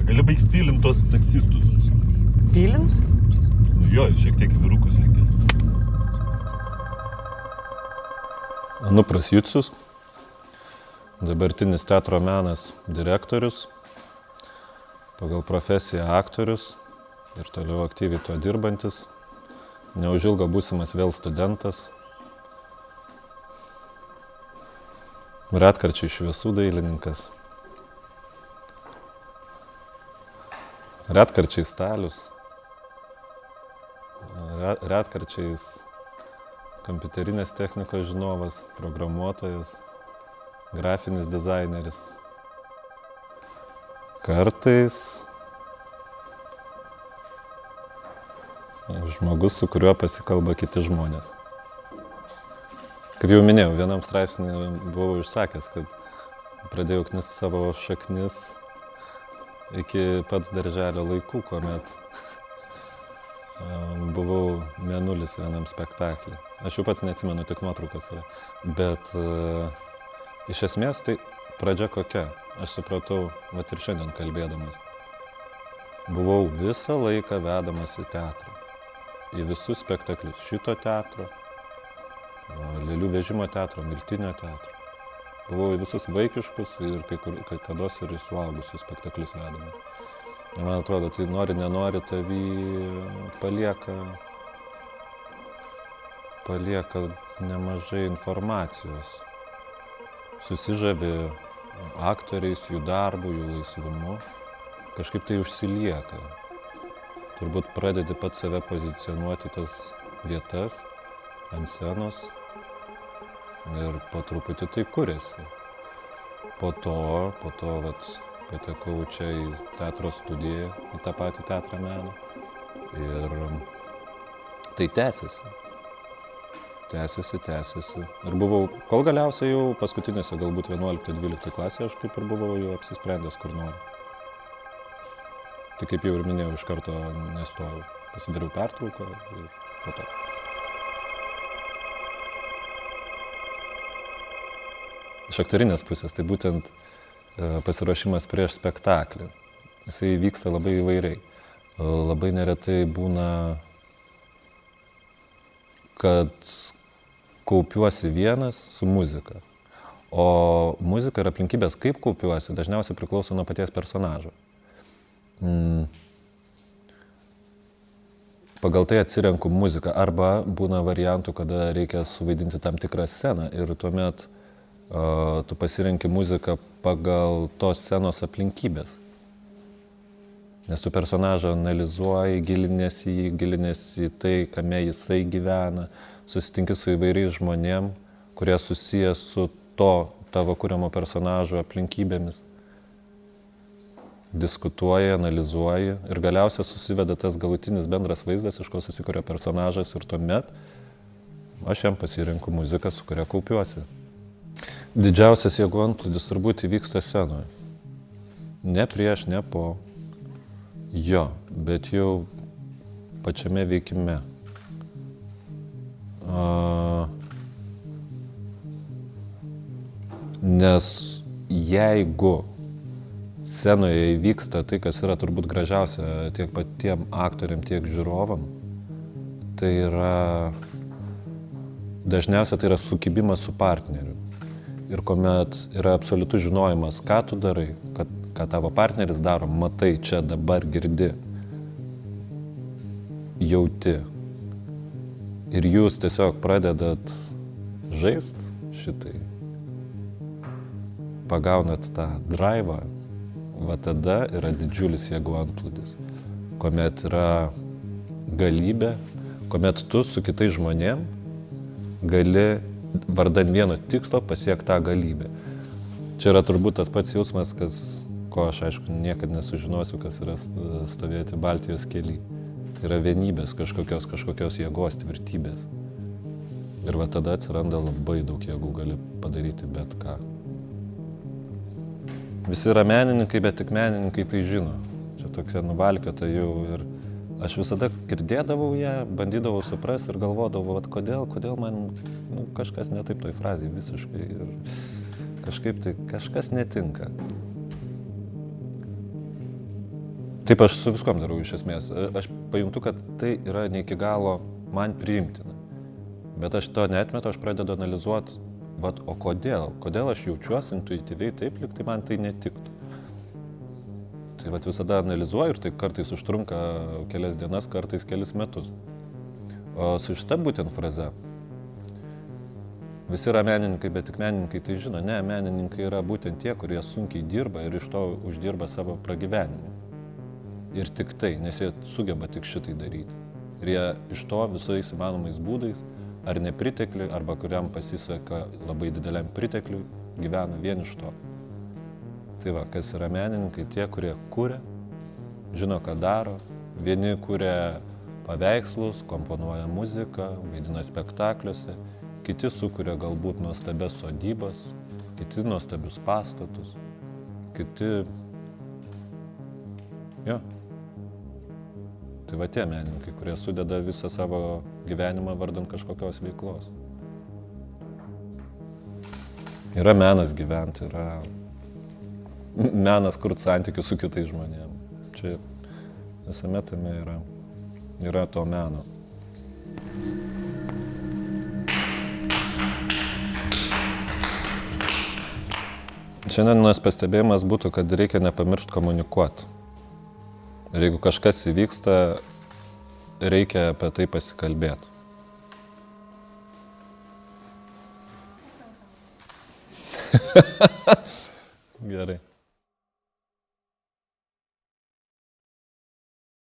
Gali baigti filint tos taksistus. Filint? Jo, šiek tiek į vyrukus linkės. Anupras Jucius, dabartinis teatro menas direktorius, pagal profesiją aktorius ir toliau aktyviai tuo dirbantis. Neužilgo būsimas vėl studentas. Retkarčiai šviesų dailininkas. Retkarčiai stalius. Retkarčiais kompiuterinės technikos žinovas, programuotojas, grafinis dizaineris. Kartais žmogus, su kuriuo pasikalba kiti žmonės. Kaip jau minėjau, vienam straipsnį buvau išsakęs, kad pradėjau knisti savo šaknis iki pat darželio laikų, kuomet buvau mėnulis vienam spektaklį. Aš jau pats neatsimenu, tik nuotraukas yra. Bet iš esmės tai pradžia kokia. Aš supratau, vat ir šiandien kalbėdamas. Buvau visą laiką vedamas į teatrą. Į visus spektaklius šito teatro, Lėlių vežimo teatro, Miltinio teatro. Buvau į visus vaikiškus ir kai kados ir į suaugusius spektaklius vedamas. Ir man atrodo, tai nori, nenori, tavį palieka nemažai informacijos. Susižavi aktoriais, jų darbu, jų laisvumu. Kažkaip tai užsilieka. Turbūt pradedi pat save pozicionuoti tas vietas ant scenos ir po truputį tai kuriasi. Po to vat, patekau čia į teatro studiją, į tą patį teatrą meną ir tai tęsiasi. Ir buvau, kol galiausiai jau paskutinėse galbūt 11-12 klasėje aš kaip ir buvau jau apsisprendęs, kur noriu. Tai kaip jau ir minėjau, iš karto nestojau. Pasidariau pertrauką ir po to. Iš aktorinės pusės, tai būtent pasiruošimas prieš spektaklį. Jisai vyksta labai įvairiai. Labai neretai būna, kad kaupiuosi vienas su muzika. O muzika ir aplinkybės, kaip kaupiuosi, dažniausiai priklauso nuo paties personažo. Pagal tai atsirenku muziką. Arba būna variantų, kada reikia suvaidinti tam tikrą sceną ir tuomet tu pasirenki muziką pagal tos scenos aplinkybės. Nes tu personažą analizuoji, giliniesi į tai, kame jisai gyvena, susitinki su įvairiais žmonėm, kurie susiję su to tavo kuriamo personažo aplinkybėmis. Diskutuoji, analizuoji ir galiausiai susiveda tas galutinis bendras vaizdas, iš ko susikuria personažas ir tuomet aš jam pasirenku muziką, su kuria kaupiuosi. Didžiausias jėgų antplūdis turbūt įvyksta scenoje. Ne prieš, ne po. Jo, bet jau pačiame veikime. Nes jeigu scenoje įvyksta tai, kas yra turbūt gražiausia tiek patiem aktoriam, tiek žiūrovam, tai yra dažniausiai tai yra sukibimas su partneriu. Ir kuomet yra absoliutus žinojimas, ką tu darai, ką tavo partneris daro, matai čia dabar, girdi, jauti. Ir jūs tiesiog pradedat žaist šitai, pagaunat tą draivą, va tada yra didžiulis jėgų antplūdis, kuomet yra galybė, kuomet tu su kitais žmonėm gali vardan vieno tikslo pasiekti tą galybę. Čia yra turbūt tas pats jausmas, ko aš aišku niekada nesužinosiu, kas yra stovėti Baltijos kely. Tai yra vienybės kažkokios jėgos, tvirtybės. Ir va tada atsiranda labai daug jėgų, gali padaryti bet ką. Visi yra menininkai, bet tik menininkai tai žino. Čia tokia nuvalkiota jau ir aš visada girdėdavau ją, bandydavau suprasti ir galvodavau, kodėl man kažkas ne taip toj frazėj visiškai ir kažkaip tai kažkas netinka. Taip aš su viskom darau iš esmės. Aš pajuntu, kad tai yra ne iki galo man priimtina. Bet aš to neatmetu, aš pradedu analizuoti, o kodėl? Kodėl aš jaučiuosi intuityviai taip, lyg tai man tai netiktų. Tai visada analizuoju ir tai kartais užtrunka kelias dienas, kartais kelis metus. O su šita būtent fraze, visi yra menininkai, bet tik menininkai tai žino. Ne, menininkai yra būtent tie, kurie sunkiai dirba ir iš to uždirba savo pragyvenimą. Ir tik tai, nes jie sugeba tik šitai daryti. Ir jie iš to visais įmanomais būdais, ar nepritekliui, arba kuriam pasiseka labai dideliam pritekliui, gyvena vien iš to. Tai kas yra menininkai, tie, kurie kuria, žino, ką daro. Vieni kuria paveikslus, komponuoja muziką, vaidina spektakliuose, kiti sukuria galbūt nuostabias sodybas, kiti nuostabius pastatus, kiti... Jo. Tai tie menininkai, kurie sudeda visą savo gyvenimą vardant kažkokios veiklos. Yra menas gyventi, yra menas kurt santykius su kitais žmonėmis. Čia visame tame yra to meno. Šiandienos pastebėjimas būtų, kad reikia nepamiršti komunikuoti. Ir jeigu kažkas įvyksta, reikia apie tai pasikalbėti. Gerai.